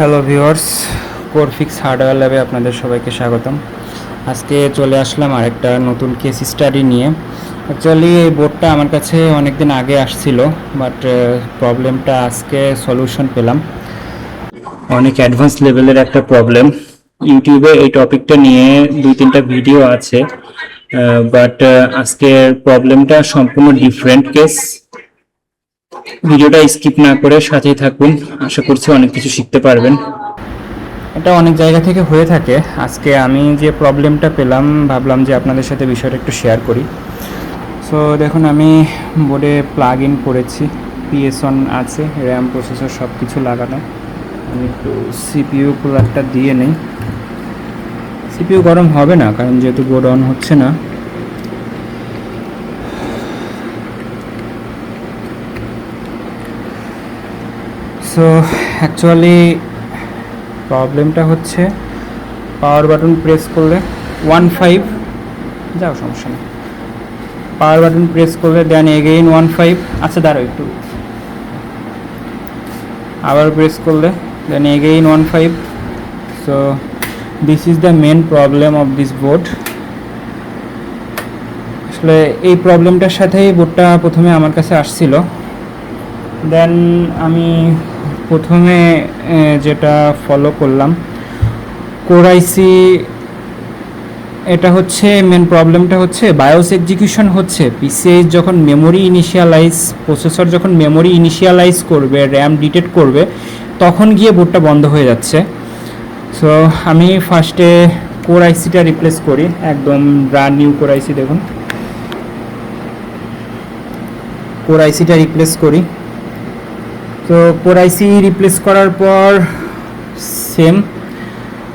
Hello viewers, কোরফিক্স hardware ল্যাবে আপনাদের সবাইকে স্বাগতম। আজকে চলে আসলাম আরেকটা নতুন কেস স্টাডি নিয়ে। অ্যাকচুয়ালি এই বোর্ডটা আমার কাছে অনেক দিন আগে আসছিল, বাট প্রবলেমটা আজকে সলিউশন পেলাম। অনেক অ্যাডভান্স লেভেলের একটা প্রবলেম। ইউটিউবে এই টপিকটা নিয়ে 2-3টা ভিডিও আছে, বাট আজকের প্রবলেমটা সম্পূর্ণ ডিফারেন্ট কেস। ভিডিওটা স্কিপ না করে সাথেই থাকুন, আশা করছি অনেক কিছু শিখতে পারবেন। এটা অনেক জায়গা থেকে হয়ে থাকে। আজকে আমি যে প্রবলেমটা পেলাম, ভাবলাম যে আপনাদের সাথে বিষয়টা একটু শেয়ার করি। সো দেখুন, আমি বোর্ডে প্লাগ ইন করেছি, PS1 আছে, র্যাম প্রসেসর সব কিছু লাগানো। আমি একটু CPU কুলারটা দিয়ে নেই। CPU গরম হবে না, কারণ যেহেতু বোর্ড অন হচ্ছে না। সো অ্যাকচুয়ালি প্রবলেমটা হচ্ছে, পাওয়ার বাটন প্রেস করলে 15 যাও, সমস্যা নেই। পাওয়ার বাটন প্রেস করলে দেন এগেইন 15, আচ্ছা দাঁড়াও একটু, আবার প্রেস করলে then again 15। So this is the main problem of this board. আসলে এই প্রবলেমটার সাথেই বোর্ডটা প্রথমে আমার কাছে আসছিল। দেন আমি প্রথমে যেটা ফলো করলাম, কোর আইসি, এটা হচ্ছে মেন প্রবলেমটা হচ্ছে বায়োস এক্সিকিউশন হচ্ছে। পিসিআই যখন মেমোরি ইনিশিয়ালাইজ, প্রসেসর যখন মেমোরি ইনিশিয়ালাইজ করবে, র্যাম ডিটেক্ট করবে, তখন গিয়ে বোর্ডটা বন্ধ হয়ে যাচ্ছে। সো আমি ফার্স্টে কোর আইসিটা রিপ্লেস করি, একদম ব্র্যান্ড নিউ কোর আইসি। দেখুন, কোর আইসিটা রিপ্লেস করি। তো কোর আইসি রিপ্লেস করার পর সেম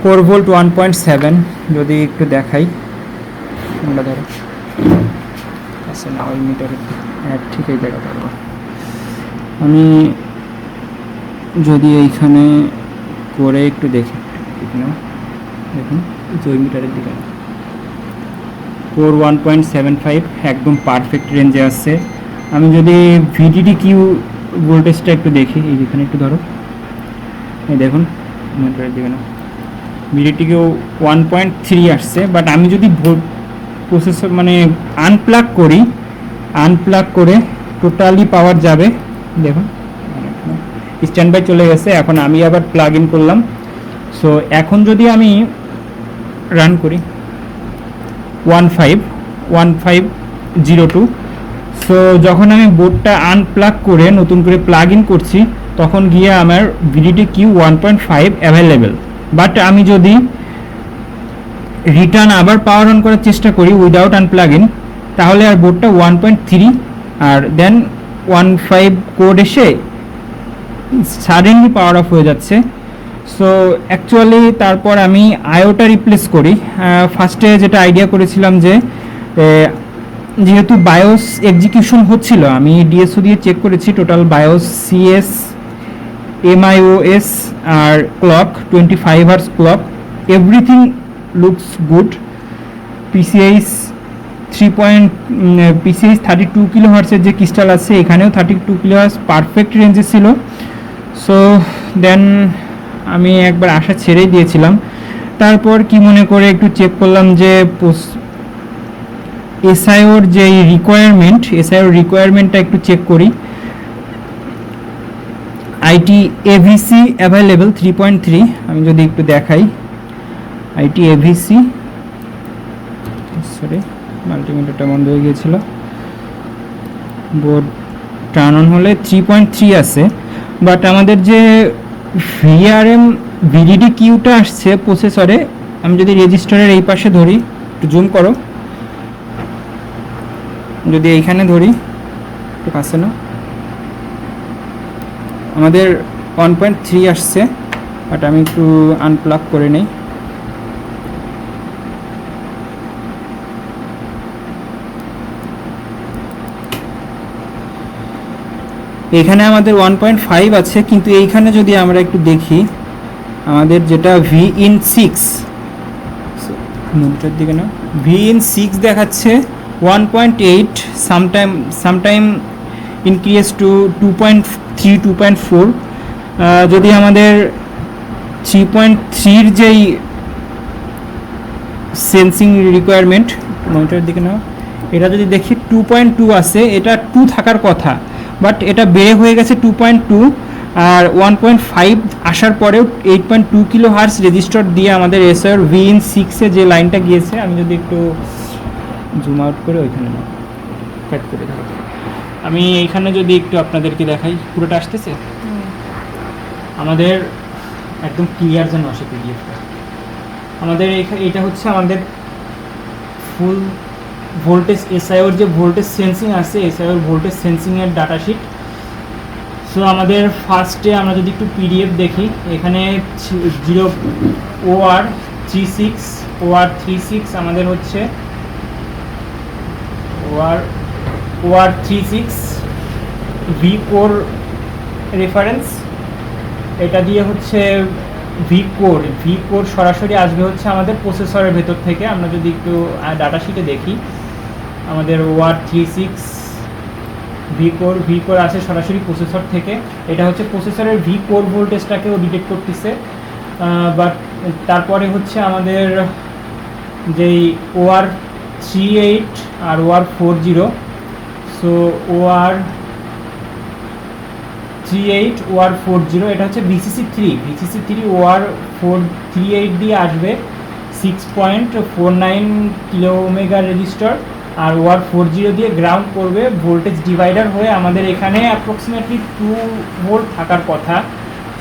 4 ভোল্ট 1.7, যদি একটু দেখাই, আমরা ধরো আছে না ওই মিটারের, হ্যাঁ ঠিকই দেখাতে পারবো। আমি যদি এইখানে করে একটু দেখি, ঠিক না, দেখুন ওই মিটারের দিকে 4 1.75 একদম পারফেক্ট রেঞ্জে আসছে। আমি যদি ভিডিডি কিউ ভোল্টেজটা একটু দেখি, এই যেখানে একটু ধরো, এই দেখুন মিটারের দিকে না, ভিডিডি কিউ 1.3 আসছে। বাট আমি যদি প্রসেসর মানে আনপ্লাগ করি, আনপ্লাগ করে টোটালি পাওয়ার যাবে, দেখুন স্ট্যান্ড বাই চলে গেছে। এখন আমি আবার প্লাগ ইন করলাম। সো এখন যদি আমি রান করি 1502, সো যখন আমি বোর্ডটা আনপ্লাগ করে নতুন করে প্লাগ ইন করছি, তখন গিয়ে আমার ভিডিডি কিউ 1.5 অ্যাভেলেবেল। বাট আমি যদি রিটার্ন আবার পাওয়ার অন করার চেষ্টা করি উইদাউট আনপ্লাগ ইন, তাহলে আর বোর্ডটা 1.3 আর দেন 15 কোড এসে সাডেনলি পাওয়ার অফ হয়ে যাচ্ছে। সো অ্যাকচুয়ালি তারপর আমি আয়োটা রিপ্লেস করি। ফার্স্টে যেটা আইডিয়া করেছিলাম যে যেহেতু বায়োস এক্সিকিউশন হচ্ছিল, আমি ডিএসও দিয়ে চেক করেছি, টোটাল বায়োস, সিএস, এমআইওএস আর clock 25 hours clock, everything looks good. PCIs 32 kilo হার্টসের যে ক্রিস্টাল আছে, এখানেও 32 কিলো হার্টস পারফেক্ট রেঞ্জে ছিল। সো দেন আমি একবার আশা ছেড়েই দিয়েছিলাম। তারপর কি মনে করে একটু চেক করলাম যে এসআইওর যে রিকোয়ারমেন্টটা একটু চেক করি। আইটি এভিসি অ্যাভেলেবেল 3.3, আমি যদি একটু দেখাই, আইটি এভিসি, সরি মাল্টিমিটারটা বন্ধ হয়ে গিয়েছিল, বোর্ড টার্ন অন হলে 3.3 আছে। বাট আমাদের যে ভিআরএম ভিডিডি কিউটা আসছে প্রসেসরে, আমি যদি রেজিস্টারের এই পাশে ধরি, একটু জুম করো, যদি এইখানে ধরি, একটু কাছে না, আমাদের 1.3 আসছে। বাট আমি একটু আনপ্লাগ করে নেই। এখানে আমাদের 1.5 আছে, কিন্তু এইখানে যদি আমরা একটু দেখি, আমাদের যেটা VIN6 মনিটর দিকে না, VIN6 দেখাচ্ছে 1.8, সামটাইম ইনক্রিজ টু 2.3 2.4। যদি আমাদের 3.3 যেই সেন্সিং রিকোয়ারমেন্ট, মনিটরের দিকে নাও, এটা যদি দেখি 2.2 আছে, এটা 2 থাকার কথা, বাট এটা বেড়ে হয়ে গেছে 2.2। আর 1.5 আসার পরেও 8.2 কিলো হার্স রেজিস্টার দিয়ে আমাদের এসআর ভিন 6-এ যে লাইনটা গিয়েছে, আমি যদি একটু জুম আউট করে ওইখানে কাট করে দেখাই, আমি এইখানে যদি একটু আপনাদেরকে দেখাই, পুরোটা আসতেছে আমাদের একদম ক্লিয়ার যেন আসে পিডিএফটা। আমাদের এটা হচ্ছে আমাদের ফুল ভোল্টেজ এসআইওর যে ভোল্টেজ সেন্সিং আছে, এসআইওর ভোল্টেজ সেন্সিংয়ের ডাটা শিট। সো আমাদের ফার্স্টে আমরা যদি একটু পিডিএফ দেখি, এখানে 0 OR36 OR36 আমাদের হচ্ছে OR36 V4 রেফারেন্স, এটা দিয়ে হচ্ছে V4 সরাসরি আসবে হচ্ছে আমাদের প্রসেসরের ভেতর থেকে। আমরা যদি একটু ডাটা শিটে দেখি, আমাদের OR36 V4 আসে সরাসরি প্রসেসর থেকে। এটা হচ্ছে প্রসেসরের V4 ভোল্টেজটাকেও ডিটেক্ট করতেছে। বাট তারপরে হচ্ছে আমাদের যেই OR38 আর OR40, সো OR38 OR40 এটা হচ্ছে VCC3 OR438 দিয়ে আসবে 6.49 কিলো ওমেগা রেজিস্টার, আর OR40 দিয়ে গ্রাউন্ড করবে ভোল্টেজ ডিভাইডার হয়ে। আমাদের এখানে অ্যাপ্রক্সিমেটলি 2 ভোল্ট থাকার কথা।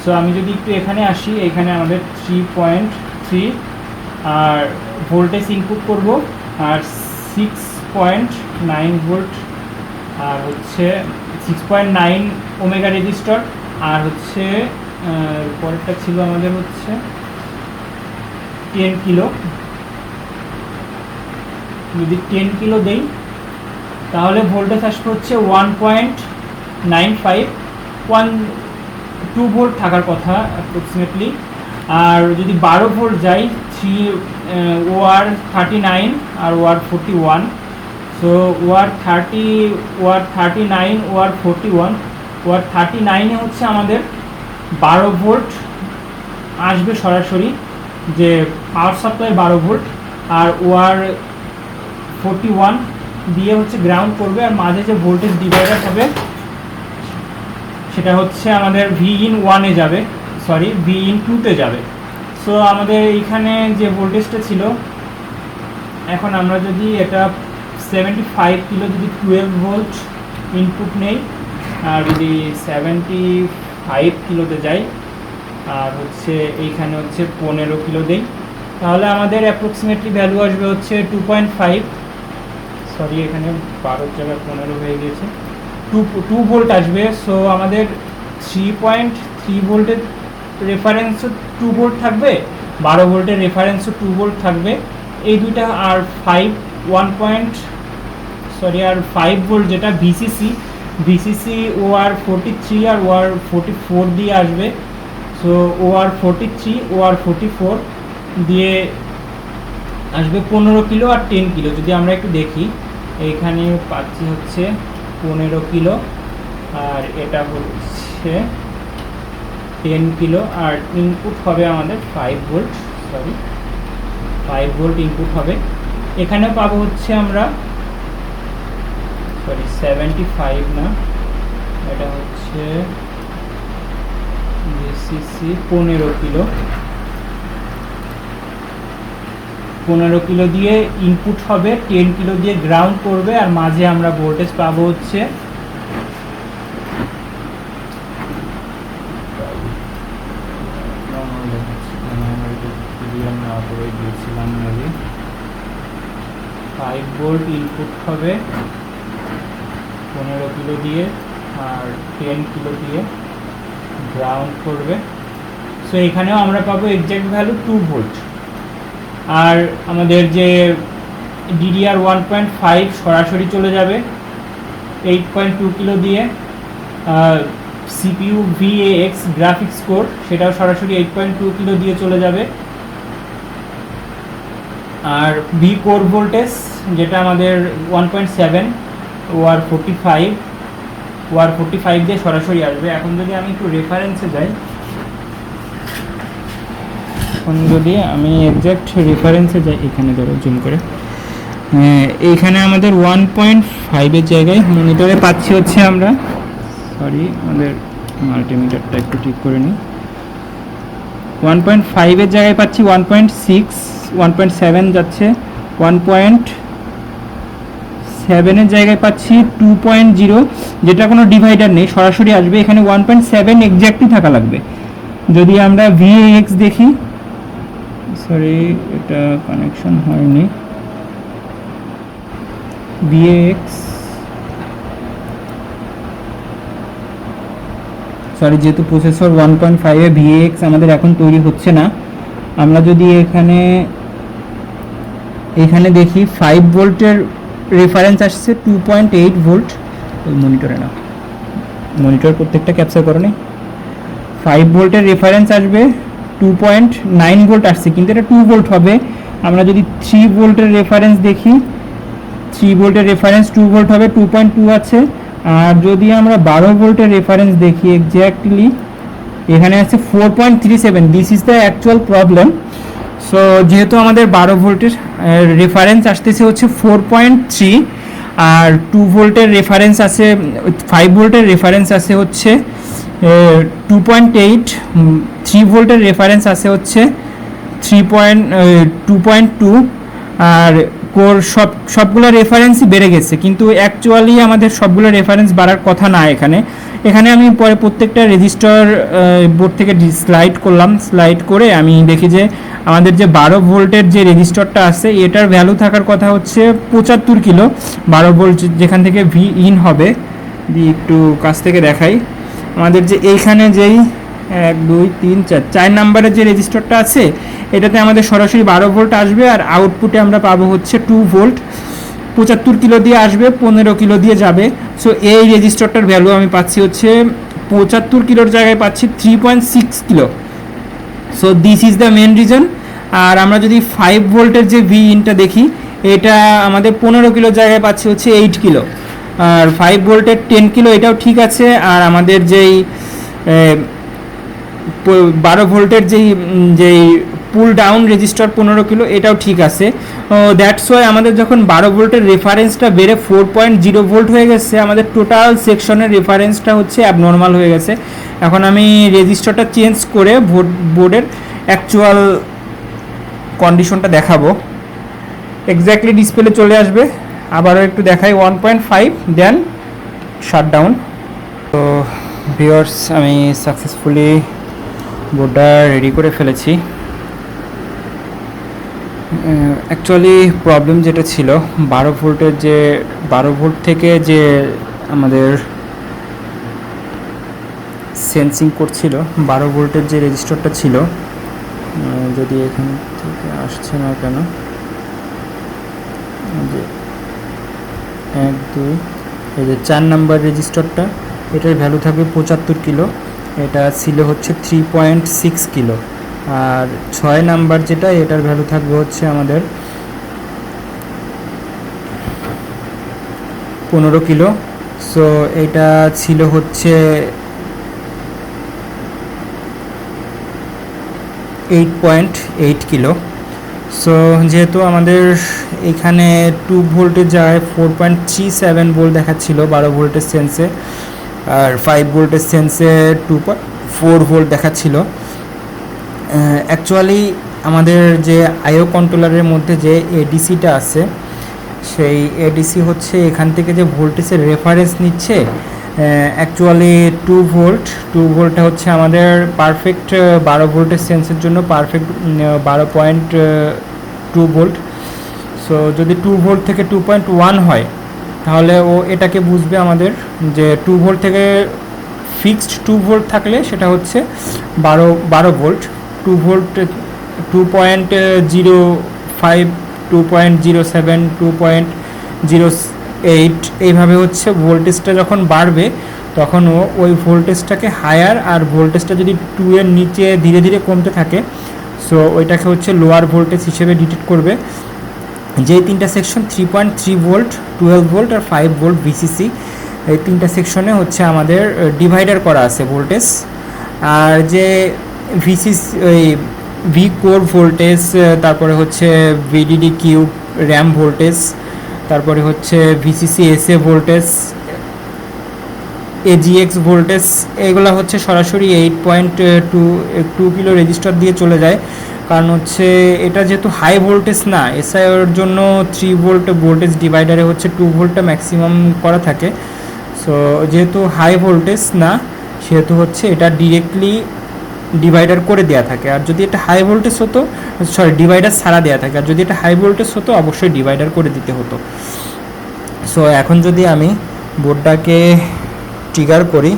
সো আমি যদি একটু এখানে আসি, এখানে আমাদের 3.3 আর ভোল্টেজ ইনপুট করব, আর 6.9 ভোল্ট, আর হচ্ছে 6.9 ওমেগা রেজিস্টার, আর হচ্ছে পরেরটা ছিল আমাদের হচ্ছে 10 কিলো। যদি 10 কিলো দেই তাহলে ভোল্টেজ আসবে হচ্ছে 1.95 2 ভোল্ট থাকার কথা অ্যাপ্রক্সিমেটলি। আর যদি 12 ভোল্ট যাই, 3 OR39 আর OR41, সো OR39 OR41, OR39-এ হচ্ছে আমাদের 12 ভোল্ট আসবে সরাসরি, যে পাওয়ার সাপ্লাই 12 ভোল্ট, আর OR41 দিয়ে হচ্ছে গ্রাউন্ড করবে, আর মাঝে যে ভোল্টেজ ডিভাইডার হবে সেটা হচ্ছে আমাদের Vin1-এ যাবে, সরি Vin2-তে যাবে। সো আমাদের এইখানে যে ভোল্টেজটা ছিল, এখন আমরা যদি এটা 75 কিলো যদি 12 ভোল্ট ইনপুট নেই, আর যদি 75 কিলোতে যাই, আর হচ্ছে এইখানে হচ্ছে 15 কিলো দেই, তাহলে আমাদের অ্যাপ্রক্সিমেটলি ভ্যালু আসবে হচ্ছে 2.5, সরি এখানে 12 জায়গায় 15 হয়ে গিয়েছে, 2 ভোল্ট আসবে। সো আমাদের 3.3 ভোল্টের রেফারেন্সও 2 ভোল্ট থাকবে, 12 ভোল্টের রেফারেন্সও 2 ভোল্ট থাকবে, এই দুইটা। আর 5 ভোল্ট যেটা ভিসিসি OR43 আর OR44 দিয়ে আসবে। সো OR43 OR44 দিয়ে আসবে 15 কিলো আর 10 কিলো। যদি আমরা একটু দেখি, এইখানে পাচ্ছি হচ্ছে 15 কিলো, আর এটা হচ্ছে 10 কিলো, আর ইনপুট হবে আমাদের 5 ভোল্ট ইনপুট হবে। এখানে পাবো হচ্ছে আমরা 75 না, এটা হচ্ছে ভিসিসি 15 কিলো দিয়ে ইনপুট হবে, 10 কিলো দিয়ে গ্রাউন্ড করবে, আর মাঝে আমরা ভোল্টেজ পাবো হচ্ছে দিয়েছিলাম 5 ভোল্ট ইনপুট হবে 15 কিলো দিয়ে, আর 10 কিলো দিয়ে গ্রাউন্ড করবে। সো এখানেও আমরা পাবো এক্সাক্ট ভ্যালু 2 ভোল্ট। আর আমাদের যে DDR 1.5 সরাসরি চলে যাবে 8.2 কিলো দিয়ে, CPU VAX গ্রাফিক্স কোর সেটাও সরাসরি 8.2 কিলো দিয়ে চলে যাবে। আর V কোর ভোল্টেজ যেটা আমাদের 1.7 OR45 দিয়ে সরাসরি আসবে। এখন যদি আমি একটু রেফারেন্সে যাই, এখন যদি আমি এক্স্যাক্ট রেফারেন্সে যাই, এখানে ধরো জুম করে, এইখানে আমাদের 1.5-এর জায়গায় মনিটরে পাচ্ছি হচ্ছে আমরা, সরি আমাদের মাল্টিমিটারটা একটু ঠিক করে নিই, 1.5-এর জায়গায় পাচ্ছি 1.6, 1.7 যাচ্ছে, 1.7-এর জায়গায় পাচ্ছি 2.0, যেটা কোনো ডিভাইডার নেই, সরাসরি আসবে। এখানে 1.7 এক্স্যাক্টলি থাকা লাগবে। যদি আমরা VAX দেখি, সরি এটা কানেকশন হয়নি, VAX, সরি যেহেতু প্রসেসর 1.5-এ VAX আমাদের এখন তৈরি হচ্ছে না। আমরা যদি এখানে দেখি 5 ভোল্টের রেফারেন্স আসছে 2.8 ভোল্ট, ওই মনিটরে না, মনিটর প্রত্যেকটা ক্যাপচার করে নেই, 5 ভোল্টের রেফারেন্স আসবে, 2.9 ভোল্ট আসছে, কিন্তু এটা 2 ভোল্ট হবে। আমরা যদি 3 ভোল্টের রেফারেন্স দেখি, 3 ভোল্টের রেফারেন্স 2 ভোল্ট হবে, 2.2 আছে। আর যদি আমরা 12 ভোল্টের রেফারেন্স দেখি এক্স্যাক্টলি, এখানে আছে 4.37, this is the actual problem. So যেহেতু আমাদের 12 ভোল্টের রেফারেন্স আসতেছে হচ্ছে 4.3, আর 2 ভোল্টের রেফারেন্স আছে, 5 ভোল্টের রেফারেন্স আছে হচ্ছে 2.8, 3 ভোল্টের রেফারেন্স আছে হচ্ছে 2.2, আর কোর সবগুলো রেফারেন্সই বেড়ে গেছে, কিন্তু অ্যাকচুয়ালি আমাদের সবগুলো রেফারেন্স বাড়ার কথা না। এখানে আমি পরে প্রত্যেকটা রেজিস্টার বোর্ড থেকে স্লাইড করলাম, স্লাইড করে আমি দেখি যে আমাদের যে 12 ভোল্টের যে রেজিস্টারটা আছে এটার ভ্যালু থাকার কথা হচ্ছে 75 কিলো, 12 ভোল্ট যেখান থেকে ভি ইন হবে, দিয়ে একটু কাছ থেকে দেখাই, আমাদের যে এইখানে যেই 1 2 3 4 নাম্বারের যে রেজিস্টারটা আছে এটাতে আমাদের সরাসরি 12 ভোল্ট আসবে, আর আউটপুটে আমরা পাবো হচ্ছে 2 ভোল্ট, 75 কিলো দিয়ে আসবে, 15 কিলো দিয়ে যাবে। সো এই রেজিস্টারটার ভ্যালু আমি পাচ্ছি হচ্ছে 75 কিলোর জায়গায় পাচ্ছি 3.6 kilo. So this is the main reason. আর আমরা যদি 5 ভোল্টের যে ভি ইনটা দেখি, এটা আমাদের 15 কিলোর জায়গায় পাচ্ছি হচ্ছে 8 কিলো, আর 5 ভোল্টের 10 কিলো এটাও ঠিক আছে। আর আমাদের যেই 12 ভোল্টের যেই পুল ডাউন রেজিস্টার 15 কিলো এটাও ঠিক আছে। দ্যাটস ওয়াই আমাদের যখন 12 ভোল্টের রেফারেন্সটা বেড়ে 4.0 ভোল্ট হয়ে গেছে, আমাদের টোটাল সেকশনের রেফারেন্সটা হচ্ছে অ্যাবনর্মাল হয়ে গেছে। এখন আমি রেজিস্টারটা চেঞ্জ করে বোর্ডের অ্যাকচুয়াল কন্ডিশনটা দেখাবো, এক্স্যাক্টলি ডিসপ্লে চলে আসবে। আবারও একটু দেখাই 1.5, দেন শাটডাউন। তো ভিউয়ার্স, আমি সাকসেসফুলি বোর্ডটা রেডি করে ফেলেছি। অ্যাকচুয়ালি প্রবলেম যেটা ছিল 12 ভোল্টের যে 12 ভোল্ট থেকে যে আমাদের সেন্সিং করছিল, 12 ভোল্টের যে রেজিস্টারটা ছিল, যদি এখান থেকে আসছে না কেন, যে 1 2, এই যে 4 নাম্বার রেজিস্টারটা, এটার ভ্যালু থাকবে 75 কিলো, এটা ছিল হচ্ছে 3.6 কিলো। আর 6 নাম্বার যেটা, এটার ভ্যালু থাকবে হচ্ছে আমাদের 15 কিলো। সো এটা ছিল হচ্ছে 8.8 কিলো। সো যেহেতু আমাদের এখানে 2 ভোল্টের জায়গায় 4.37 ভোল্ট দেখাচ্ছিল 12 ভোল্টের সেন্সে, আর 5 ভোল্টের সেন্সে 2.4 ভোল্ট দেখাচ্ছিল। অ্যাকচুয়ালি আমাদের যে আইও কন্ট্রোলারের মধ্যে যে এডিসিটা আছে, সেই এডিসি হচ্ছে এখান থেকে যে ভোল্টেজের রেফারেন্স নিচ্ছে, অ্যাকচুয়ালি 2 ভোল্টটা হচ্ছে আমাদের পারফেক্ট 12 ভোল্টের সেন্সের জন্য পারফেক্ট 12.2 ভোল্ট। সো যদি 2 ভোল্ট থেকে 2.1 হয়, তাহলে ও এটাকে বুঝবে আমাদের যে 2 ভোল্ট থেকে ফিক্সড 2 ভোল্ট থাকলে সেটা হচ্ছে 12 ভোল্ট, 2 ভোল্ট 2.05, 2.07, 2.08 এইভাবে হচ্ছে ভোল্টেজটা যখন বাড়বে তখন ও ওই ভোল্টেজটাকে হায়ার, আর ভোল্টেজটা যদি 2 এর নিচে ধীরে ধীরে কমতে থাকে, সো ওইটাকে হচ্ছে লোয়ার ভোল্টেজ হিসেবে ডিটেক্ট করবে। যেই তিনটা সেকশন 3.3 ভোল্ট, 12 ভোল্ট আর 5 ভোল্ট ভিসিসি, এই তিনটা সেকশনে হচ্ছে আমাদের ডিভাইডার করা আছে ভোল্টেজ। আর যে ভিসিসি ওই ভি কোর ভোল্টেজ, তারপরে হচ্ছে ভিডিডি কিউব র্যাম ভোল্টেজ, তারপরে হচ্ছে ভিসিসি এসএ ভোল্টেজ, এজিএক্স ভোল্টেজ, এগুলো হচ্ছে সরাসরি 8.2 কিলো রেজিস্টার দিয়ে চলে যায়। কারণ হচ্ছে এটা যেহেতু হাই ভোল্টেজ না, এসআইওর জন্য 3 ভোল্ট ভোল্টেজ ডিভাইডারে হচ্ছে 2 ভোল্টটা ম্যাক্সিমাম করা থাকে। সো যেহেতু হাই ভোল্টেজ না, সেহেতু হচ্ছে এটা ডিরেক্টলি ডিভাইডার করে দেওয়া থাকে। আর যদি এটা হাই ভোল্টেজ হতো, ডিভাইডার ছাড়া দেওয়া থাকে, আর যদি এটা হাই ভোল্টেজ হতো অবশ্যই ডিভাইডার করে দিতে হতো। সো এখন যদি আমি বোর্ডটাকে ট্রিগার করি,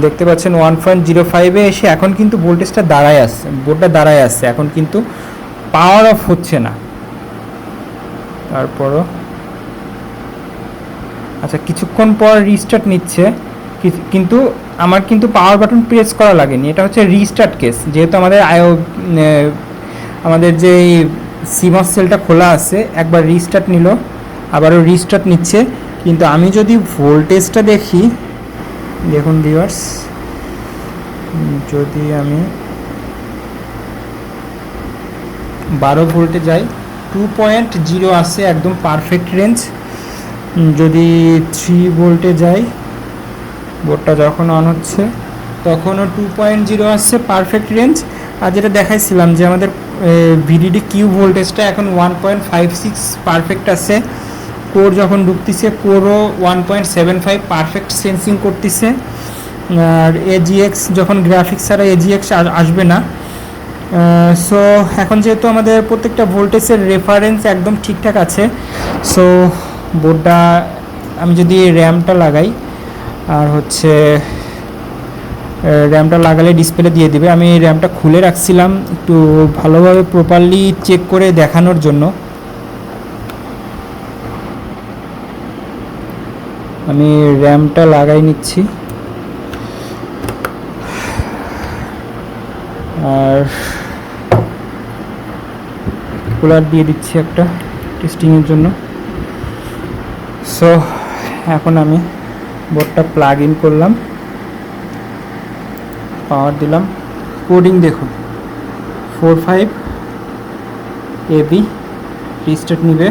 দেখতে পাচ্ছেন 1.05-এ এসে এখন কিন্তু ভোল্টেজটা দাঁড়ায় আসছে, বোর্ডটা দাঁড়ায় আসছে, এখন কিন্তু পাওয়ার অফ হচ্ছে না। তারপরও আচ্ছা কিছুক্ষণ পর রিস্টার্ট নিচ্ছে, কিন্তু আমার কিন্তু পাওয়ার বাটন প্রেস করা লাগেনি, এটা হচ্ছে রিস্টার্ট কেস। যেহেতু আমাদের যে সিমস সেলটা খোলা আছে, একবার রিস্টার্ট নিল, আবারও রিস্টার্ট নিচ্ছে। কিন্তু আমি যদি ভোল্টেজটা দেখি, দেখুন ভিউয়ার্স, যদি আমি 12 ভোল্টে যাই 2.0 আসে, একদম পারফেক্ট রেঞ্জ। যদি 3 ভোল্টে যাই, বোর্ডটা যখন অন হচ্ছে তখনও 2.0 আসছে, পারফেক্ট রেঞ্জ। আর যেটা দেখাইছিলাম যে আমাদের ভিডিডি কিউ ভোল্টেজটা এখন 1.56 পারফেক্ট আছে। কোর যখন ঢুকতেছে, কোরও 1.75 পারফেক্ট সেন্সিং করতেছে। আর এজিএক্স যখন গ্রাফিক্স ছাড়া এজিএক্স আসবে না। সো এখন যেহেতু আমাদের প্রত্যেকটা ভোল্টেজের রেফারেন্স একদম ঠিকঠাক আছে, সো বোর্ডটা আমি যদি র্যামটা লাগাই, আর হচ্ছে র্যামটা লাগালে ডিসপ্লে দিয়ে দিবে। আমি র্যামটা খুলে রাখছিলাম একটু ভালোভাবে প্রপারলি চেক করে দেখানোর জন্য। আমি র্যামটা লাগাই নিচ্ছি, আর কুলার দিয়ে দিচ্ছি একটা টেস্টিংয়ের জন্য। সো এখন আমি বোর্ডটা প্লাগ ইন করলাম, পাওয়ার দিলাম, কোডিং দেখুন 45 AB, রিস্টার্ট নিবে।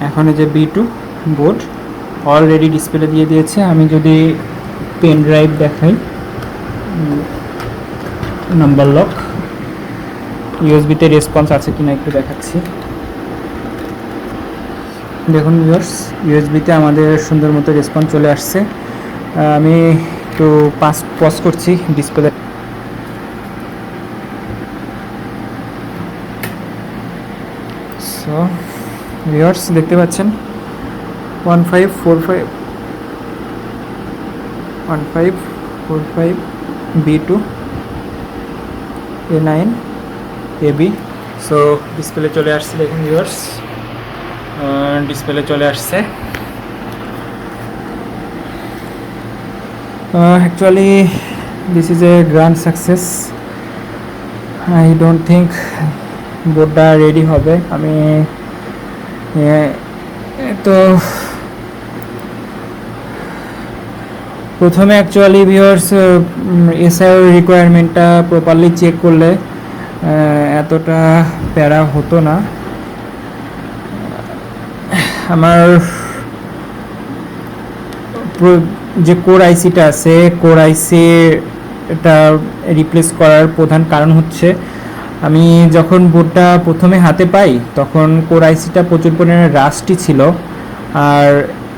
এখন এই যে B2 বোর্ড অলরেডি ডিসপ্লে দিয়ে দিয়েছে। আমি যদি পেন ড্রাইভ দেখাই, নাম্বার লক, ইউএসবিতে রেসপন্স আছে কিনা একটু দেখাচ্ছি। দেখুন ভিউয়ার্স, ইউএসবিতে আমাদের সুন্দর মতো রেসপন্স চলে আসছে। আমি একটু পজ করছি ডিসপ্লে। সো ভিউয়ার্স দেখতে পাচ্ছেন 1545 B2 A9 AB। So display চলে আসছে, দেখুন ভিউয়ার্স, ডিসপ্লে চলে আসছে। Actually this is a grand success. I don't think বোর্ডটা রেডি হবে। আমি তো প্রথমে অ্যাকচুয়ালি ভিউয়ার্স এসআইও রিকোয়ারমেন্টটা প্রপারলি চেক করলে এতটা প্যারা হতো না। আমার যে কোর আইসিটা আছে, কোর আইসি এটা রিপ্লেস করার প্রধান কারণ হচ্ছে, আমি যখন বোর্ডটা প্রথমে হাতে পাই তখন কোর আইসিটা প্রচুর পরিমাণে রাস্টি ছিল, আর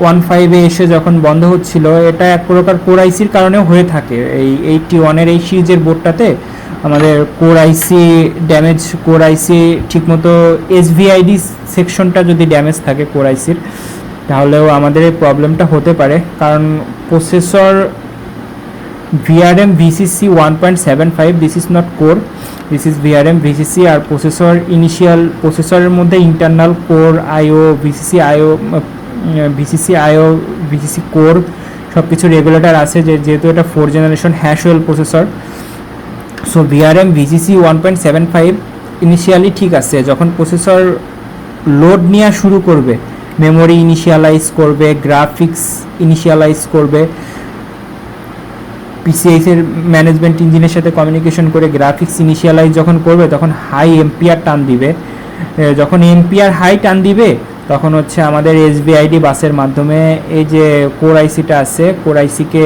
1.5-এ এসে যখন বন্ধ হচ্ছিল, এটা এক প্রকার কোর আইসির কারণেও হয়ে থাকে। এই 81-এর এই সিরিজের বোর্ডটাতে আমাদের কোর আইসি ড্যামেজ, কোর আইসি ঠিকমতো এসভিআইডি সেকশনটা যদি ড্যামেজ থাকে কোর আইসির, তাহলেও আমাদের এই প্রবলেমটা হতে পারে। কারণ processor VRM VCC 1.75, this is not core, this is VRM VCC। আর প্রসেসরের মধ্যে internal core IO, VCC core সব কিছু রেগুলেটর আছে, যেহেতু এটা 4th generation Haswell processor. So VRM VCC 1.75 initially ঠিক আছে। যখন প্রসেসর লোড নেওয়া শুরু করবে, মেমোরি ইনিশিয়ালাইজ করবে, গ্রাফিক্স ইনিশিয়ালাইজ করবে, পিসিআইসের ম্যানেজমেন্ট ইঞ্জিনের সাথে কমিউনিকেশন করে গ্রাফিক্স ইনিশিয়ালাইজ যখন করবে তখন হাই এম্পিয়ার টান দিবে। যখন এম্পিয়ার হাই টান দিবে তখন হচ্ছে আমাদের এসবিআইডি বাসের মাধ্যমে এই যে কোর আইসিটা আছে কোর আইসিকে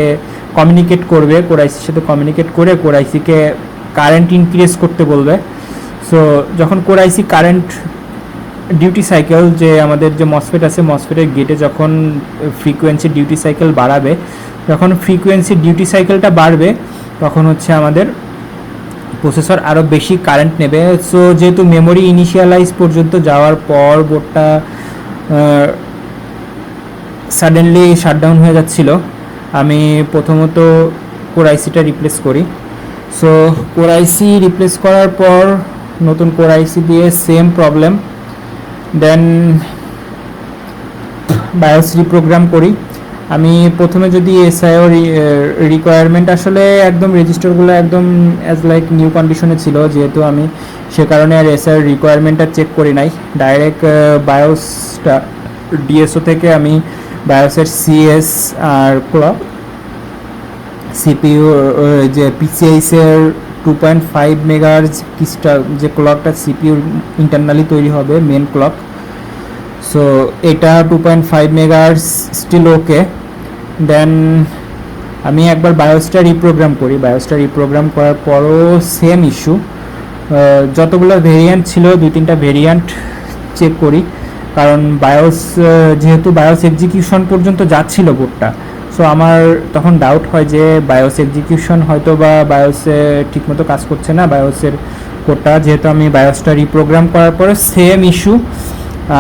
কমিউনিকেট করবে, কোর আইসির সাথে কমিউনিকেট করে কোর আইসিকে কারেন্ট ইনক্রিজ করতে বলবে। সো যখন কোর আইসি কারেন্ট ডিউটি সাইকেল যে আমাদের যে মসফেট আছে মসফেটের গেটে যখন ফ্রিকোয়েন্সি ডিউটি সাইকেল বাড়াবে, যখন ফ্রিকোয়েন্সি ডিউটি সাইকেলটা বাড়বে তখন হচ্ছে আমাদের প্রসেসর আরও বেশি কারেন্ট নেবে। সো যেহেতু মেমোরি ইনিশিয়ালাইজ পর্যন্ত যাওয়ার পর বোর্ডটা সাডেনলি শাটডাউন হয়ে যাচ্ছিল, আমি প্রথমত কোর আইসিটা রিপ্লেস করি। সো কোর আইসি রিপ্লেস করার পর নতুন কোর আইসি দিয়ে সেম প্রবলেম, দেন বায়োস রিপ্রোগ্রাম করি। আমি প্রথমে যদি এসআইও রিকোয়ারমেন্ট আসলে একদম রেজিস্টারগুলো একদম অ্যাজ লাইক নিউ কন্ডিশনে ছিল, যেহেতু আমি সে কারণে আর এসআইও রিকোয়ারমেন্টটা চেক করি নাই, ডাইরেক্ট বায়োসটা ডিএসও থেকে আমি বায়োসের সিএস আর ক্লক সিপিইউ যে পিসিআইসের 2.5 মেগাহার্জ ক্রিস্টাল যে ক্লকটা সিপিইউ ইন্টারনালি তৈরি হবে মেন ক্লক, সো এটা 2.5 মেগাহার্জ স্টিল ওকে। দেন আমি একবার বায়োসটা রিপ্রোগ্রাম করি, বায়োসটা রিপ্রোগ্রাম করার পরও সেম ইস্যু, যতগুলো ভেরিয়েন্ট ছিল 2-3টা ভেরিয়েন্ট চেক করি, কারণ বায়োস যেহেতু বায়োস এক্সিকিউশন পর্যন্ত যাচ্ছিল বোর্ডটা, সো আমার তখন ডাউট হয় যে বায়োস এক্সিকিউশন হয়তো বা বায়োসে ঠিকমতো কাজ করছে না বায়োসের কোডটা, যেহেতু আমি বায়োসটা রিপ্রোগ্রাম করার পরে সেম ইস্যু।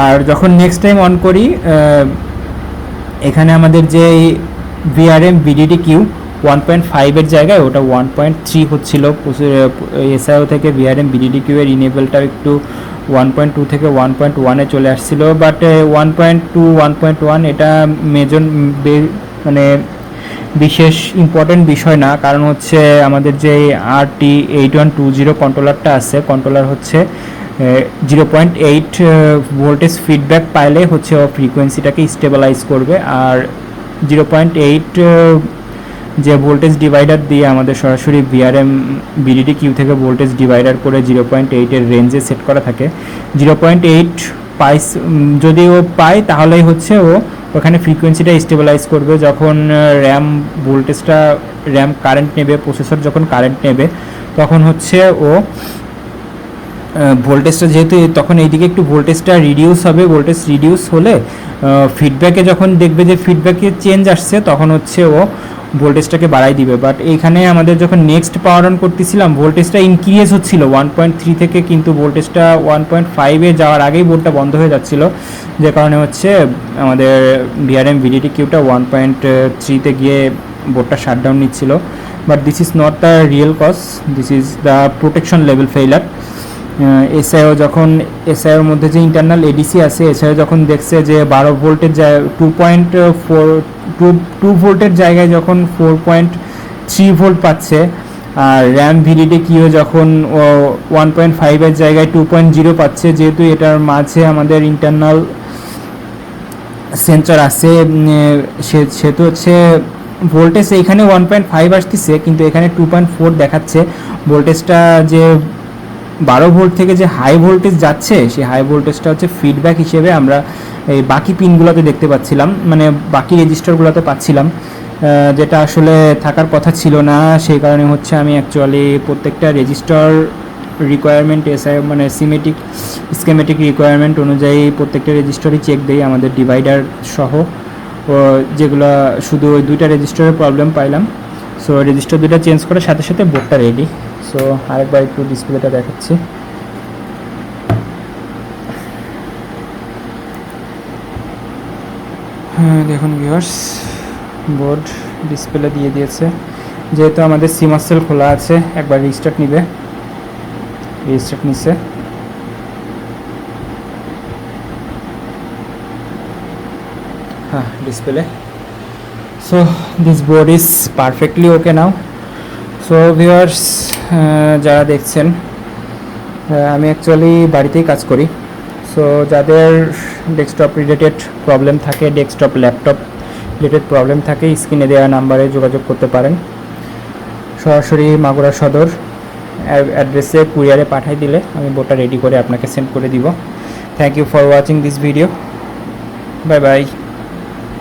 আর যখন নেক্সট টাইম অন করি এখানে আমাদের যে ভিআরএম ভিডিডি কিউ 1.5 জায়গায় ওটা 1.3 হচ্ছিল, এসআইও থেকে ভিআরএম ভিডিডি কিউ এর ইনেবলটা একটু 1.2 থেকে 1.1-এ চলে আসছিল, বাট 1.2 1.1 এটা মেজর মানে বিশেষ ইম্পর্টেন্ট বিষয় না, কারণ হচ্ছে আমাদের যে RT8120 কন্ট্রোলারটা আছে, কন্ট্রোলার হচ্ছে 0.8 ভোল্টেজ ফিডব্যাক পাইলে হচ্ছে ও ফ্রিকোয়েন্সিটাকে স্টেবিলাইজ করবে, আর 0.8 যে ভোল্টেজ ডিভাইডার দিয়ে আমাদের সরাসরি ভিআরএম বিডিডি কিউ থেকে ভোল্টেজ ডিভাইডার করে 0.8-এর রেঞ্জে সেট করা থাকে। 0.8 পাই যদি ও পায় তাহলেই হচ্ছে ও ওখানে ফ্রিকোয়েন্সিটা স্টেবিলাইজ করবে। যখন র্যাম ভোল্টেজটা র্যাম কারেন্ট নেবে, প্রসেসর যখন কারেন্ট নেবে তখন হচ্ছে ও ভোল্টেজটা যেহেতু তখন এইদিকে একটু ভোল্টেজটা রিডিউস হবে, ভোল্টেজ রিডিউস হলে ফিডব্যাকে যখন দেখবে যে ফিডব্যাকে চেঞ্জ আসছে তখন হচ্ছে ও ভোল্টেজটাকে বাড়াই দিবে। বাট এইখানে আমাদের যখন নেক্সট পাওয়ার অন করতেছিলাম ভোল্টেজটা ইনক্রিজ হচ্ছিল 1.3 থেকে, কিন্তু ভোল্টেজটা 1.5-এ যাওয়ার আগেই বোর্ডটা বন্ধ হয়ে যাচ্ছিল, যে কারণে হচ্ছে আমাদের ভিআরএম ভিডিডি কিউটা 1.3-তে গিয়ে বোর্ডটা শাটডাউন নিচ্ছিল। But this is not the real cause, this is the protection level failure. SIO যখন এসআইওর মধ্যে যে ইন্টারনাল এডিসি আছে, এসআইও যখন দেখছে যে 12 ভোল্টের 2 ভোল্টের জায়গায় যখন 4.3 ভোল্ট পাচ্ছে, আর র্যাম ভিডিডি কিউ যখন 1.5-এর জায়গায় 2.0 পাচ্ছে, যেহেতু এটার মাঝে আমাদের ইন্টারনাল সেন্সর আছে, সেহেতু হচ্ছে ভোল্টেজ এইখানে 1.5 আসতেছে কিন্তু এখানে 2.4 দেখাচ্ছে। ভোল্টেজটা যে 12 ভোল্ট থেকে যে হাই ভোল্টেজ যাচ্ছে সেই হাই ভোল্টেজটা হচ্ছে ফিডব্যাক হিসেবে আমরা এই বাকি পিনগুলোতে দেখতে পাচ্ছিলাম, মানে বাকি রেজিস্টারগুলোতে পাচ্ছিলাম, যেটা আসলে থাকার কথা ছিল না। সেই কারণে হচ্ছে আমি অ্যাকচুয়ালি প্রত্যেকটা রেজিস্টার রিকোয়ারমেন্ট এসআই মানে স্কেমেটিক রিকোয়ারমেন্ট অনুযায়ী প্রত্যেকটা রেজিস্টারই চেক দেই আমাদের ডিভাইডার সহ, যেগুলো শুধু ওই 2টা রেজিস্টারের প্রবলেম পাইলাম। সো রেজিস্টার 2টা চেঞ্জ করার সাথে সাথে বোর্ডটা রেডি। সো আরেকবার একটু ডিসপ্লেটা দেখাচ্ছি। হ্যাঁ দেখুন ভিউয়ার্স, বোর্ড ডিসপ্লে দিয়ে দিয়েছে। যেহেতু আমাদের সিমাস সেল খোলা আছে, একবার রিস্টার্ট নিবে, রিস্টার্ট নিচ্ছে। হ্যাঁ display. So this board is perfectly okay now. So viewers যারা দেখছেন, আমি অ্যাকচুয়ালি বাড়িতেই কাজ করি। সো যাদের ডেস্কটপ রিলেটেড প্রবলেম থাকে, ডেস্কটপ ল্যাপটপ রিলেটেড প্রবলেম থাকে, স্ক্রিনে দেওয়া নাম্বারে যোগাযোগ করতে পারেন। সরাসরি মাগুরা সদর অ্যাড্রেসে কুরিয়ারে পাঠিয়ে দিলে আমি বোর্ডটা রেডি করে আপনাকে সেন্ড করে দিব। Thank you for watching this video. Bye by.